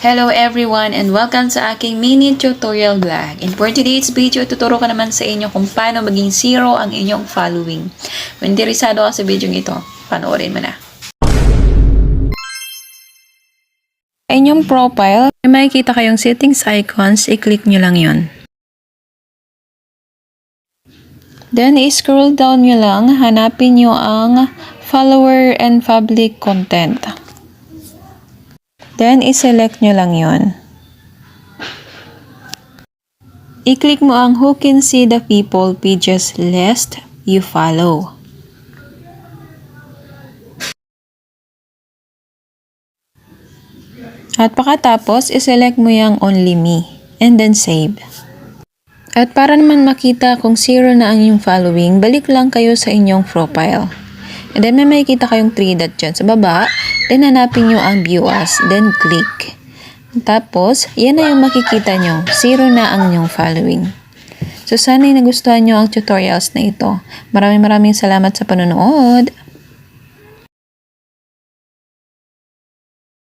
Hello everyone and welcome sa aking mini tutorial vlog. And for today's video, tuturo ko naman sa inyo kung paano maging zero ang inyong following. Kung interesado ka sa video ito, panoorin mo na. Sa inyong profile, may makikita kayong settings icons, i-click nyo lang yon. Then, i-scroll down nyo lang, hanapin nyo ang follower and public content. Then, i-select nyo lang yon. I-click mo ang who can see the people pages list you follow. At pagkatapos, i-select mo yung only me. And then, save. At para naman makita kung zero na ang inyong following, balik lang kayo sa inyong profile. And then, may makikita kayong 3 dot dyan sa baba. Then, hanapin nyo ang view as. Then, click. Tapos, yan na yung makikita nyo. Zero na ang inyong following. So, sana'y nagustuhan nyo ang tutorials na ito. Maraming salamat sa panonood.